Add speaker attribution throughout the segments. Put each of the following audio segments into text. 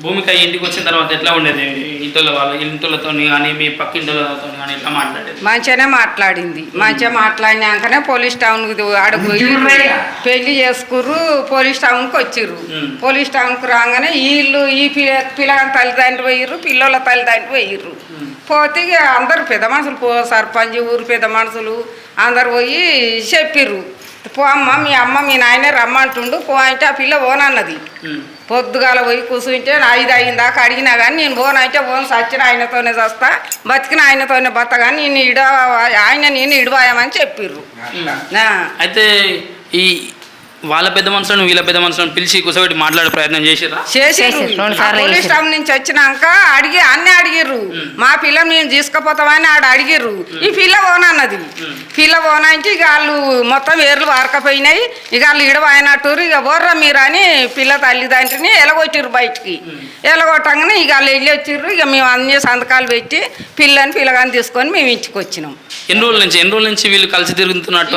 Speaker 1: భూమిక ఇంటికి వచ్చిన తర్వాత ఎట్లా ఉండేది? ఇంటితో కానీ మీ పక్కింటితో కానీ ఎట్లా మాట్లాడేది?
Speaker 2: మంచిగానే మాట్లాడింది. మంచిగా మాట్లాడినాకనే పోలీస్ టౌన్కి అడుగు పెళ్లి చేసుకుర్రు. పోలీస్ టౌన్కి వచ్చిర్రు. పోలీస్ టౌన్కి రాగానే వీళ్ళు ఈ పిల్లల తల్లిదండ్రులు పోయిర్రు, పిల్లల తల్లిదండ్రులు పోయిర్రు. పోతే అందరు పెద్ద మనుషులు సర్పంచ్ ఊరు పెద్ద మనుషులు అందరు పోయి చెప్పిర్రు, పో అమ్మ మీ అమ్మ మీ నాయనే రమ్మంటుండు పో అంటే ఆ పిల్ల పోనన్నది. పొద్దుగాల పోయి కూర్చుంటే 5 అయిందాకా అడిగినా కానీ నేను పోనంటే పోను, సచ్చిన ఆయనతోనే చస్తా, బతికిన ఆయనతోనే బత కానీ నేను ఇడవాయమని చెప్పిర్రు.
Speaker 1: అయితే ఈ వాళ్ళ పెద్ద మనుషులను వీళ్ళ పెద్ద మనుషులను పిలిచి కూర్చోబెట్టి మాట్లాడే ప్రయత్నం చేసిర్రు.
Speaker 2: పోలీస్ టౌన్ నుంచి వచ్చినాక అన్నీ అడిగిర్రు, మా పిల్ల మేము తీసుకుపోతామని అడిగిర్రు. ఈ పిల్ల పోనన్నది. పిల్ల పోనంటే ఇక వాళ్ళు మొత్తం ఏర్లు వారకపోయినాయి. ఇక వాళ్ళు ఇడవాయనట్టురు. ఇక బోర్రా మీరు అని పిల్ల తల్లిదండ్రిని ఎలగొట్టిర్రు బయటికి. ఎలగొట్టగానే ఇక వాళ్ళు వెళ్ళి వచ్చిర్రు. ఇక మేము అన్ని సంతకాలు పెట్టి పిల్లగాని తీసుకొని మేము ఇంటికి వచ్చినాం.
Speaker 1: ఎన్ని రోజుల నుంచి వీళ్ళు కలిసి తిరుగుతున్నట్టు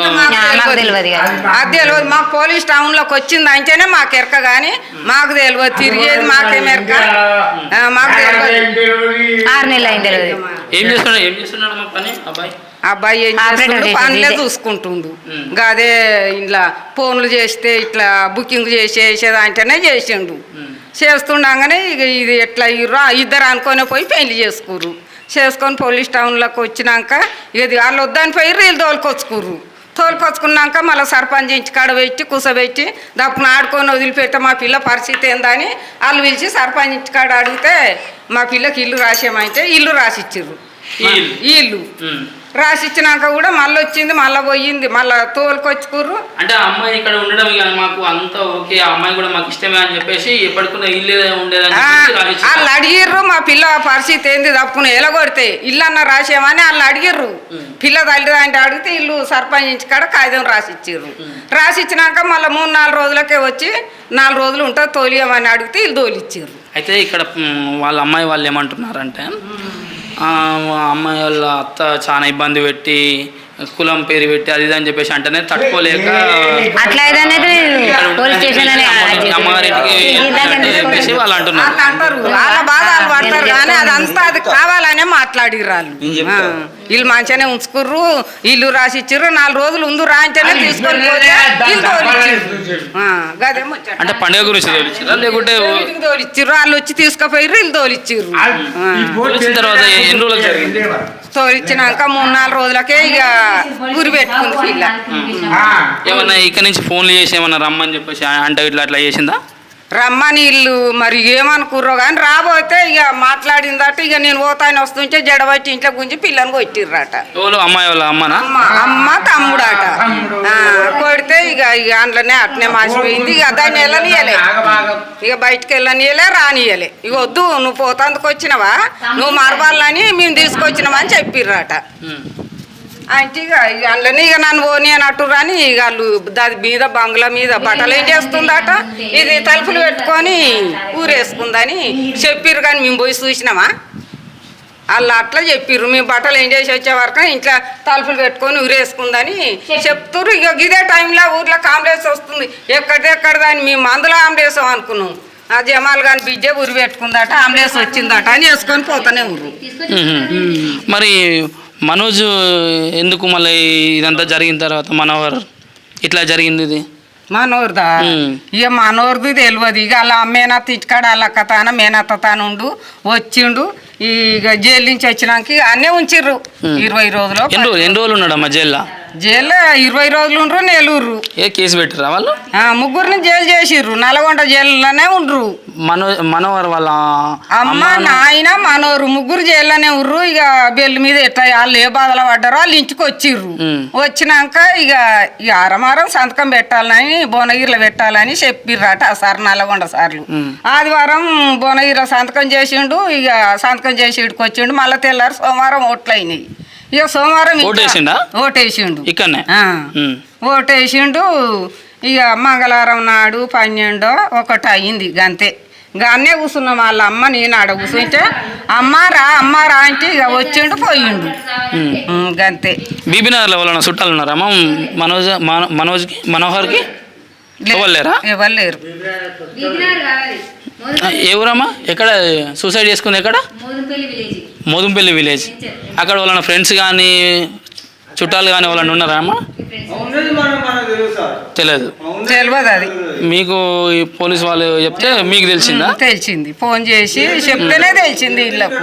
Speaker 2: అది తెలియదు. మాకు పోలీస్ టౌన్లోకి వచ్చింది అంటేనే మాకు ఎరక, కానీ మాకు తెలియదు. తిరిగేది మాకేం ఎరక, మాకు తెలియదు.
Speaker 3: 6 నెలలు అయింది.
Speaker 1: ఏం చేస్తున్నాడు
Speaker 2: అబ్బాయి ఏం చేస్తుండు? పనులే చూసుకుంటుండు. అదే ఇంట్లో ఫోన్లు చేస్తే ఇట్లా బుకింగ్ చేసేదంటేనే చేసిండు. చేస్తుండగానే ఇక ఇది ఎట్లా ఇద్దరు అనుకొని పోయి పెళ్లి చేసుకుర్రు. చేసుకొని పోలీస్ టౌన్లోకి వచ్చినాక ఇది వాళ్ళు వద్దని పోయి వీళ్ళు తోలుకొచ్చుకున్నాక మళ్ళీ సర్పంచ్ ఇంటి కాడ పెట్టి కూసబెట్టి దప్పున ఆడుకొని వదిలిపెడితే మా పిల్ల పరిస్థితి ఏందని వాళ్ళు పిలిచి సర్పంచ్ ఇంటి కాడ అడిగితే మా పిల్లకి ఇల్లు రాసేమంటే ఇల్లు రాసిచ్చిర్రు. ఇల్లు రాసిచ్చినాక కూడా మళ్ళీ వచ్చింది, మళ్ళీ పోయింది, మళ్ళీ తోలుకొచ్చుకుర్రు.
Speaker 1: అంటే అమ్మాయి ఇక్కడ ఉండడం మాకు అంతా ఓకే, ఆ అమ్మాయి కూడా మాకు ఇష్టమే అని చెప్పేసి ఎప్పటికున్న ఇల్లు ఉండేదని
Speaker 2: వాళ్ళు అడిగిర్రు. మా పిల్ల పరిస్థితి ఏంది తప్పున ఎలగొడితే ఇల్లు అన్న రాసేమని వాళ్ళు అడిగిర్రు. పిల్ల తల్లిదండ్రులు అడిగితే ఇల్లు సర్పంచ్ ఇంటి కాడ కాగితం రాసిచ్చిర్రు. రాసిచ్చినాక మళ్ళీ 3-4 రోజులకే వచ్చి 4 రోజులు ఉంటుంది తోలియమని అడిగితే వీళ్ళు తోలిచ్చిర్రు.
Speaker 1: అయితే ఇక్కడ వాళ్ళ అమ్మాయి వాళ్ళు ఏమంటున్నారంటే అమ్మాయి వాళ్ళ అత్త చాలా ఇబ్బంది పెట్టి కులం పేరు పెట్టి అది అని చెప్పేసి అంటేనే తట్టుకోలేక అమ్మగారింటికి వాళ్ళు అంటున్నారు.
Speaker 2: వాళ్ళ బాధలు పడతారు కానీ అదంతా అది కావాలనే మాట్లాడిర్రు వాళ్ళు. వీళ్ళు మంచిగానే ఉంచుకుర్రు, ఇల్లు రాసిచ్చిర్రు. 4 రోజులు ఉందు రా అంటేనే తీసుకొని పోతే గదేమో
Speaker 1: అంటే పండుగ గురించి తోలిచ్చిర్రా లేకుంటే
Speaker 2: తోలిచ్చిర్రు. వాళ్ళు వచ్చి తీసుకుపోయిర్రు, వీళ్ళు తోలిచ్చిర్రు.
Speaker 1: తర్వాత ఎన్ని రోజులకు జరిగింది?
Speaker 2: తోలిచ్చినాక 3-4 రోజులకే ఇక గురి పెట్టుకుంది పిల్ల.
Speaker 1: ఏమన్నా ఇక్కడ నుంచి ఫోన్లు చేసి ఏమన్నా రమ్మని చెప్పేసి అంటే ఇట్లా చేసిందా?
Speaker 2: రమ్మని ఇల్లు మరి ఏమనుకుర్రో కానీ రాబోతే ఇక మాట్లాడిందట. ఇక నేను పోతాను వస్తుంటే జడబట్టి ఇంట్లో గుంజి పిల్లని కొట్టిర్రట.
Speaker 1: అమ్మాయి వాళ్ళ
Speaker 2: అమ్మ తమ్ముడట. కొడితే ఇక అందులోనే అట్నే మాసిపోయింది. ఇక దాన్ని వెళ్ళనియలే, ఇక బయటకు వెళ్ళనియలే, రానియలే. ఇక వద్దు నువ్వు పోతాందుకు వచ్చినవా, నువ్వు మరవాలని మేము తీసుకొచ్చినావా అని చెప్పిర్రట. అంటే ఇక అందులోనే ఇక నన్ను పోనీ అన్నట్టు రాని ఇక వాళ్ళు దాని మీద బంగ్లా మీద బట్టలు ఏం చేస్తుందట. ఇది తలుపులు పెట్టుకొని ఊరేసుకుందని చెప్పిర్రు. కానీ మేము పోయి చూసినామా? వాళ్ళు అట్లా చెప్పిర్రు. మేము బట్టలు ఏం చేసి వచ్చే వరకు ఇంట్లో తలుపులు పెట్టుకొని ఊరేసుకుందని చెప్తుర్రు. ఇక ఇదే టైంలో ఊర్లో ఆంబులెన్స్ వస్తుంది ఎక్కడిదెక్కడ దాన్ని మేము మందులో ఆంబులెన్స్ అనుకున్నాం. ఆ జమాల్ గాని బిడ్డ ఊరి పెట్టుకుందట, ఆంబులెన్స్ వచ్చిందట అని వేసుకొని పోతానే ఊరు.
Speaker 1: మరి మనోజ్ ఎందుకు మళ్ళీ ఇదంతా జరిగిన తర్వాత మనోహర్ ఇట్లా జరిగింది? ఇది
Speaker 2: మనోర్దా? ఇక మనోర్ది తెలియదు. ఇక అలా మేనత్త ఇంటికాడ వాళ్ళ కథాన మేనత్త తానుండు వచ్చిండు. ఇక జైలు నుంచి వచ్చినాక ఇక అన్నీ ఉంచిర్రు 20 రోజులు.
Speaker 1: ఎన్ని రోజులు ఉన్నాడమ్మా జైల్లో?
Speaker 2: జైల్లో 20 రోజులు ఉండ్రు, నెలూరు.
Speaker 1: ఏ కేసు పెట్టిరా వాళ్ళు?
Speaker 2: 3 జైలు చేసిర్రు. నల్గొండ జైల్లోనే ఉండ్రు.
Speaker 1: మనోహర్ వాళ్ళ
Speaker 2: అమ్మ నాయన మనోరు 3 జైల్లోనే ఉర్రు. ఇక బెల్లు మీద ఎట్లా వాళ్ళు ఏ బాధలు పడ్డారో వాళ్ళు ఇంటికి వచ్చిర్రు. వచ్చినాక ఇక ఆరమారం సంతకం పెట్టాలని భువనగిరిలో పెట్టాలని చెప్పిర్రట ఆ సార్, నల్గొండ సార్లు. ఆదివారం భువనగిరిలో సంతకం చేసిండు. ఇక సంతకం చేసి ఇక్కడికి వచ్చిండు. మళ్ళీ తెల్లారు సోమవారం ఓట్లు అయినాయి. ఇక సోమవారం ఓటేసిండు. ఓటేసిండు. ఇక మంగళవారం నాడు 12 అయింది. గంతే అన్నే కూర్చున్నాం. వాళ్ళ అమ్మ నేను ఆడ కూర్చుంటే అమ్మ రా అంటే ఇక వచ్చిండు పోయిండు. గంతే.
Speaker 1: బీబీనగర్లో వాళ్ళ చుట్టాలు ఉన్నారమ్మా మనోహర్కి? ఎవరు లేరా?
Speaker 2: ఎవరు లేరు.
Speaker 1: ఏ ఊరమ్మా? ఎక్కడ సూసైడ్ చేసుకుంది? ఎక్కడ? మోదుంపల్లి విలేజ్. అక్కడ వాళ్ళ ఫ్రెండ్స్ కానీ చుట్టాలు కానీ వాళ్ళని ఉన్నారా అమ్మా? తెలియదు.
Speaker 2: అది
Speaker 1: మీకు ఈ పోలీస్ వాళ్ళు చెప్తే మీకు తెలిసిందా?
Speaker 2: తెలిసింది, ఫోన్ చేసి చెప్తేనే తెలిసింది వీళ్ళకు.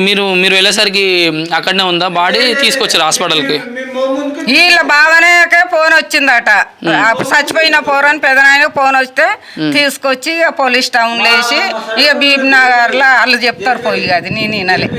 Speaker 1: మీరు మీరు వెళ్ళేసరికి అక్కడనే ఉందా బాడీ? తీసుకొచ్చారు హాస్పిటల్కి?
Speaker 2: వీళ్ళ బావనేకే ఫోన్ వచ్చిందట, చచ్చిపోయిన పోరని పెదనాయన ఫోన్ వస్తే తీసుకొచ్చి ఇక పోలీస్ టౌన్లో వేసి ఇక బీబ్ నగర్లో వాళ్ళు చెప్తారు పోయి, అది నేను వినలే.